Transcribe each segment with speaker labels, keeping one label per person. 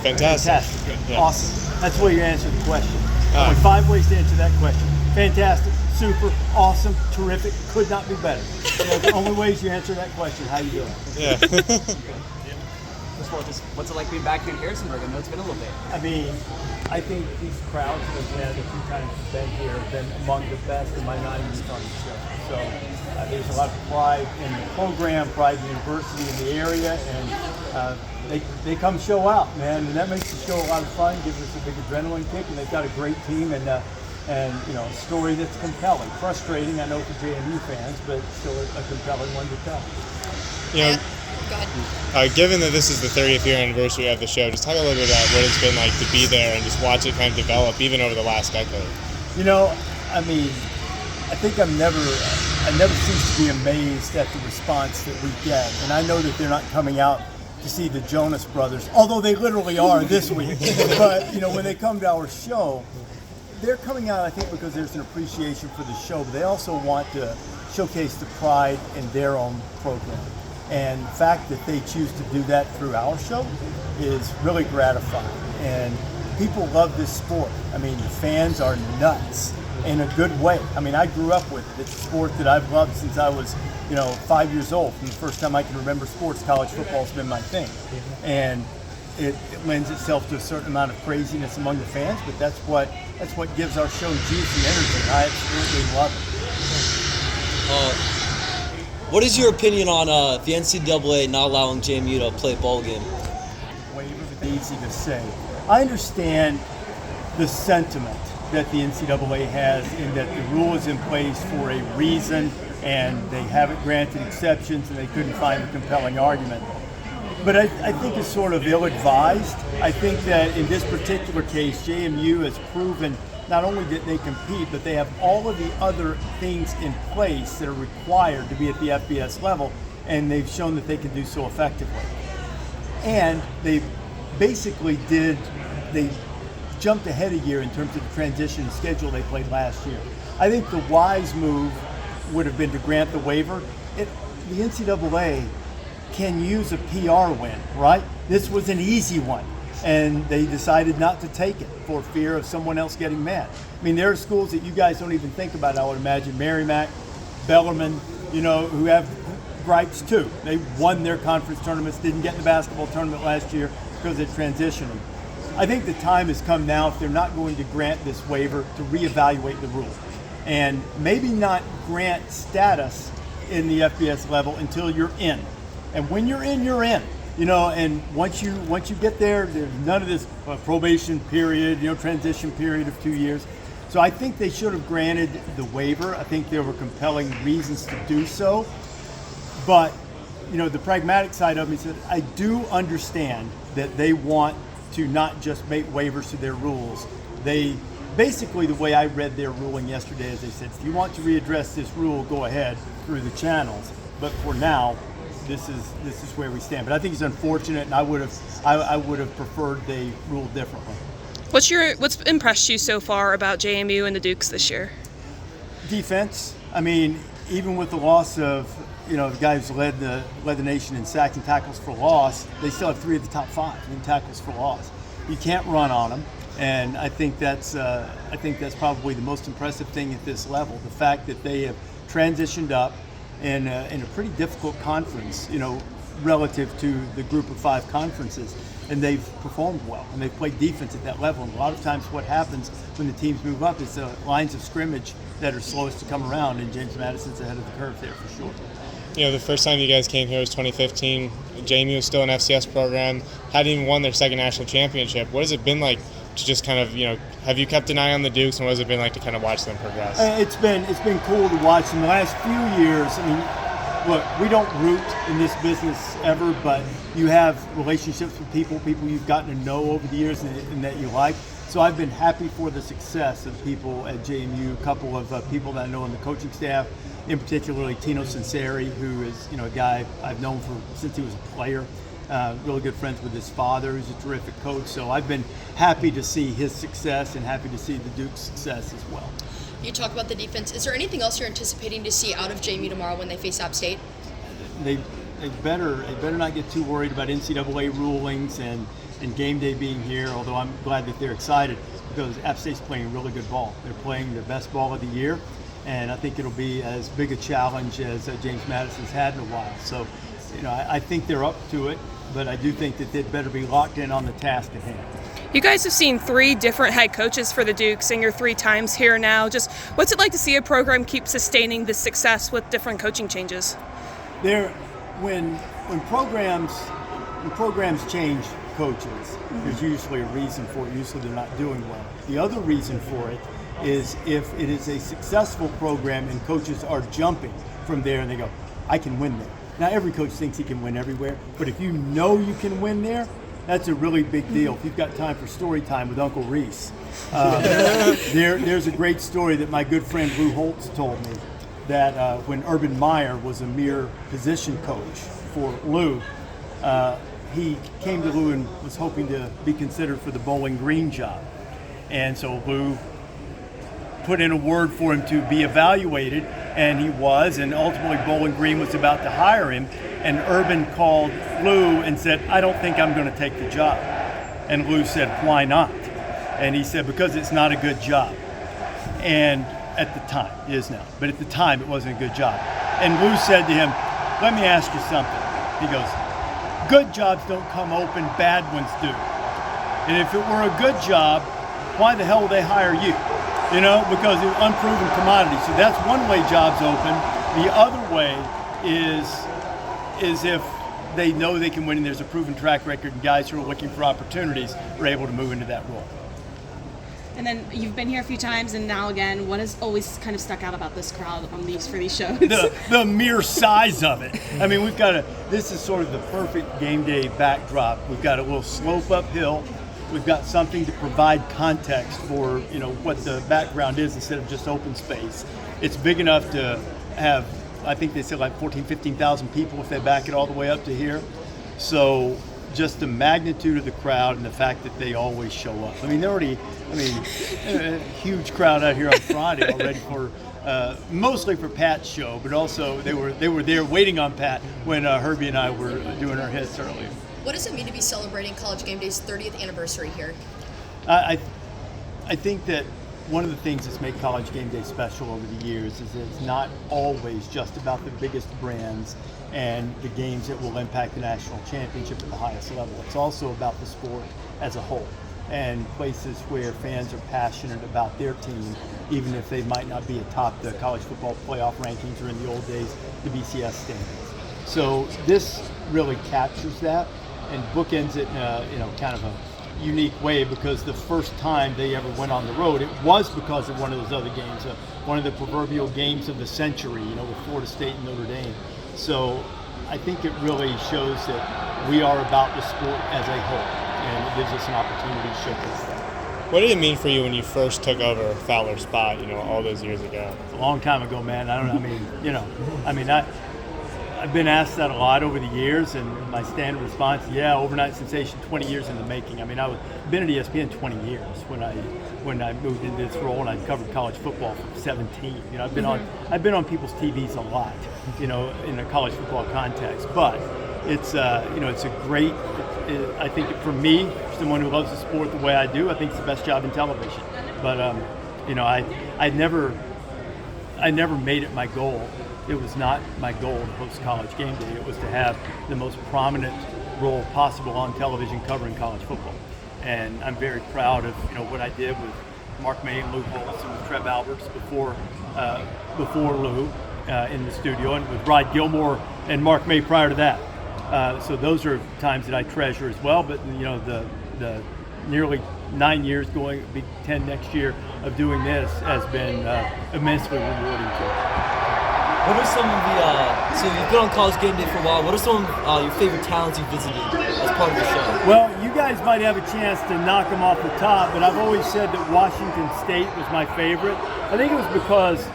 Speaker 1: Fantastic.
Speaker 2: Yeah. Awesome. That's the way you answer the question.
Speaker 1: Only
Speaker 2: 5 ways to answer that question. Fantastic, super, awesome, terrific, could not be better. The only ways you answer that question. How you doing?
Speaker 1: Yeah.
Speaker 3: What's it like being back here in Harrisonburg? I know it's been a little bit.
Speaker 2: I mean, I think these crowds that we've had the few times we've been here have been among the best in my 9 years on the show. So there's a lot of pride in the program, pride in the university, in the area, and they come show out, man, and that makes the show a lot of fun, gives us a big adrenaline kick, and they've got a great team and a story that's compelling. Frustrating, I know, for JMU fans, but still a compelling one to tell.
Speaker 1: You know,
Speaker 4: Go ahead.
Speaker 1: Given that this is the 30th year anniversary of the show, just talk a little bit about what it's been like to be there and just watch it kind of develop, even over the last decade.
Speaker 2: You know, I mean, I think I never cease to be amazed at the response that we get, and I know that they're not coming out to see the Jonas Brothers, although they literally are this week. But you know, when they come to our show, they're coming out, I think, because there's an appreciation for the show, but they also want to showcase the pride in their own program. And the fact that they choose to do that through our show is really gratifying. And people love this sport. I mean, the fans are nuts in a good way. I mean, I grew up with it. It's a sport that I've loved since I was, 5 years old. From the first time I can remember sports, college football's been my thing. And it lends itself to a certain amount of craziness among the fans, but that's what gives our show juicy energy. I absolutely love it.
Speaker 5: What is your opinion on the NCAA not allowing JMU to play a bowl game?
Speaker 2: Easy to say. I understand the sentiment that the NCAA has in that the rule is in place for a reason and they haven't granted exceptions and they couldn't find a compelling argument. But I think it's sort of ill-advised. I think that in this particular case, JMU has proven not only that they compete, but they have all of the other things in place that are required to be at the FBS level, and they've shown that they can do so effectively. And they basically they jumped ahead a year in terms of the transition and schedule they played last year. I think the wise move would have been to grant the waiver. The NCAA can use a PR win, right? This was an easy one. And they decided not to take it for fear of someone else getting mad. I mean, there are schools that you guys don't even think about, I would imagine, Merrimack, Bellarmine, who have gripes too. They won their conference tournaments, didn't get in the basketball tournament last year because of transitioning. I think the time has come now, if they're not going to grant this waiver, to reevaluate the rule. And maybe not grant status in the FBS level until you're in. And when you're in, you're in. And once you get there, there's none of this probation period, transition period of 2 years. So I think they should have granted the waiver. I think there were compelling reasons to do so. But, the pragmatic side of me said, I do understand that they want to not just make waivers to their rules. They basically, the way I read their ruling yesterday, is they said, if you want to readdress this rule, go ahead through the channels. But for now, this is where we stand. But I think it's unfortunate, and I would have preferred they ruled differently.
Speaker 4: What's impressed you so far about JMU and the Dukes this year?
Speaker 2: Defense. I mean, even with the loss of the guys who led the nation in sacks and tackles for loss, they still have 3 of the top 5 in tackles for loss. You can't run on them, and I think that's probably the most impressive thing at this level. The fact that they have transitioned up in a pretty difficult conference, relative to the group of 5 conferences, and they've performed well, and they've played defense at that level. And a lot of times what happens when the teams move up is the lines of scrimmage that are slowest to come around, and James Madison's ahead of the curve there for sure.
Speaker 1: The first time you guys came here was 2015. JMU was still an FCS program, hadn't even won their second national championship. What has it been like to just kind of, have you kept an eye on the Dukes, and what has it been like to kind of watch them progress?
Speaker 2: It's been cool to watch. In the last few years, I mean, look, we don't root in this business ever, but you have relationships with people you've gotten to know over the years and that you like. So I've been happy for the success of people at JMU, a couple of people that I know on the coaching staff, in particular Tino Sinceri, who is a guy I've known since he was a player. Really good friends with his father, who's a terrific coach. So I've been happy to see his success and happy to see the Duke's success as well.
Speaker 4: You talk about the defense. Is there anything else you're anticipating to see out of JMU tomorrow when they face App State?
Speaker 2: They better not get too worried about NCAA rulings and and game day being here, although I'm glad that they're excited because App State's playing really good ball. They're playing their best ball of the year, and I think it'll be as big a challenge as James Madison's had in a while. So, I think they're up to it, but I do think that they'd better be locked in on the task at hand.
Speaker 6: You guys have seen 3 different head coaches for the Dukes, and you're 3 times here now. Just what's it like to see a program keep sustaining this success with different coaching changes?
Speaker 2: When programs change coaches, there's usually a reason for it. Usually they're not doing well. The other reason for it is if it is a successful program and coaches are jumping from there and they go, I can win there. Now every coach thinks he can win everywhere, but if you know you can win there, that's a really big deal. If you've got time for story time with Uncle Rece, there's a great story that my good friend Lou Holtz told me that when Urban Meyer was a mere position coach for Lou, he came to Lou and was hoping to be considered for the Bowling Green job. And so Lou put in a word for him to be evaluated, and he was, and ultimately Bowling Green was about to hire him, and Urban called Lou and said, I don't think I'm going to take the job. And Lou said, why not? And he said, because it's not a good job. And at the time, it is now, but at the time it wasn't a good job. And Lou said to him, let me ask you something. He goes, good jobs don't come open, bad ones do. And if it were a good job, why the hell would they hire you? Because it's unproven commodity. So that's one way jobs open. The other way is if they know they can win and there's a proven track record and guys who are looking for opportunities are able to move into that role.
Speaker 7: And then you've been here a few times and now again. What has always kind of stuck out about this crowd for these shows?
Speaker 2: The mere size of it. I mean, this is sort of the perfect game day backdrop. We've got a little slope uphill. We've got something to provide context for, what the background is instead of just open space. It's big enough to have, I think they said like 14, 15,000 people if they back it all the way up to here. So just the magnitude of the crowd and the fact that they always show up. I mean, a huge crowd out here on Friday already for mostly for Pat's show, but also they were there waiting on Pat when Herbie and I were doing our hits earlier.
Speaker 4: What does it mean to be celebrating College Game Day's 30th anniversary here?
Speaker 2: I think that one of the things that's made College Game Day special over the years is that it's not always just about the biggest brands and the games that will impact the national championship at the highest level. It's also about the sport as a whole and places where fans are passionate about their team, even if they might not be atop the college football playoff rankings or in the old days, the BCS standings. So this really captures that and bookends it in kind of a unique way, because the first time they ever went on the road, it was because of one of those other games, one of the proverbial games of the century, with Florida State and Notre Dame. So I think it really shows that we are about the sport as a whole, and it gives us an opportunity to showcase that.
Speaker 1: What did it mean for you when you first took over Fowler's spot, all those years ago?
Speaker 2: A long time ago, man. I've been asked that a lot over the years, and my standard response, overnight sensation, 20 years in the making. I mean, I've been at ESPN 20 years when I moved into this role, and I covered college football for 17. I've been on people's TVs a lot, in a college football context. But it's it's a great. I think for me, someone who loves the sport the way I do, I think it's the best job in television. But I never made it my goal. It was not my goal to host College Game Day. It was to have the most prominent role possible on television covering college football. And I'm very proud of what I did with Mark May and Lou Holtz and with Trev Alberts before Lou in the studio, and with Rod Gilmore and Mark May prior to that. So those are times that I treasure as well. But the nearly 9 years, going to be 10 next year, of doing this has been immensely rewarding too.
Speaker 5: What are some of so you've been on College Game Day for a while, what are some of your favorite talents you visited as part of the show?
Speaker 2: Well, you guys might have a chance to knock them off the top, but I've always said that Washington State was my favorite. I think it was because,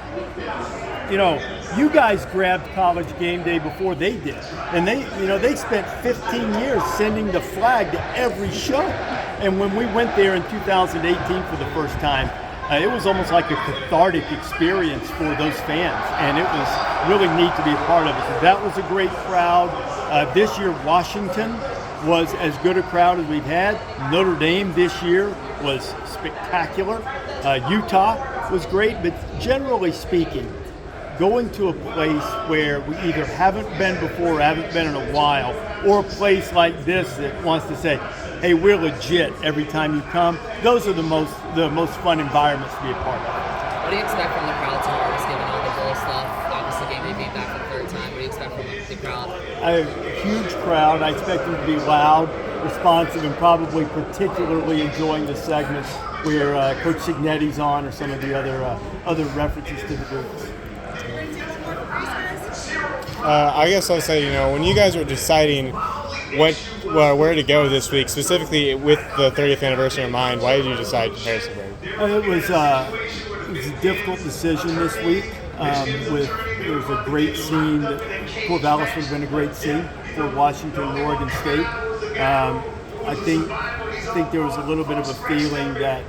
Speaker 2: you guys grabbed College Game Day before they did. And they spent 15 years sending the flag to every show. And when we went there in 2018 for the first time, it was almost like a cathartic experience for those fans, and it was really neat to be a part of it. So that was a great crowd. This year, Washington was as good a crowd as we've had. Notre Dame this year was spectacular. Utah was great, but generally speaking, going to a place where we either haven't been before or haven't been in a while, or a place like this that wants to say, hey, we're legit every time you come, those are the most fun environments to be a part of.
Speaker 8: What do you expect from the crowd tomorrow, just given all the bowl stuff? Obviously, GameDay being back for the third time. What do you expect from the crowd?
Speaker 2: A huge crowd. I expect them to be loud, responsive, and probably particularly enjoying the segments where Coach Signetti's on, or some of the other references to the Dukes.
Speaker 1: I guess I'll say, when you guys were deciding where to go this week, specifically with the 30th anniversary in mind, why did you decide Harrisonburg?
Speaker 2: It was a difficult decision this week. There was a great scene. Corvallis would have been a great scene for Washington and Oregon State. I think there was a little bit of a feeling that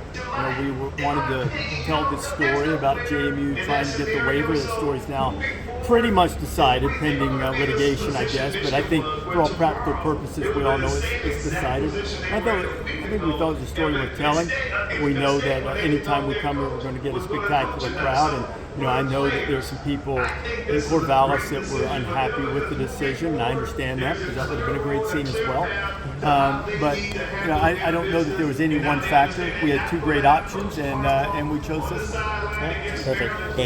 Speaker 2: we wanted to tell this story about JMU trying to get the waiver. The story's now pretty much decided, pending litigation, I guess. But I think for all practical purposes, we all know it's decided. I think we thought it was a story worth telling. We know that anytime we come here, we're going to get a spectacular crowd. And I know that there's some people in Corvallis that were unhappy with the decision, and I understand that, because that would have been a great scene as well. But I don't know that there was any one factor. We had two great options, and we chose this one.
Speaker 1: Perfect.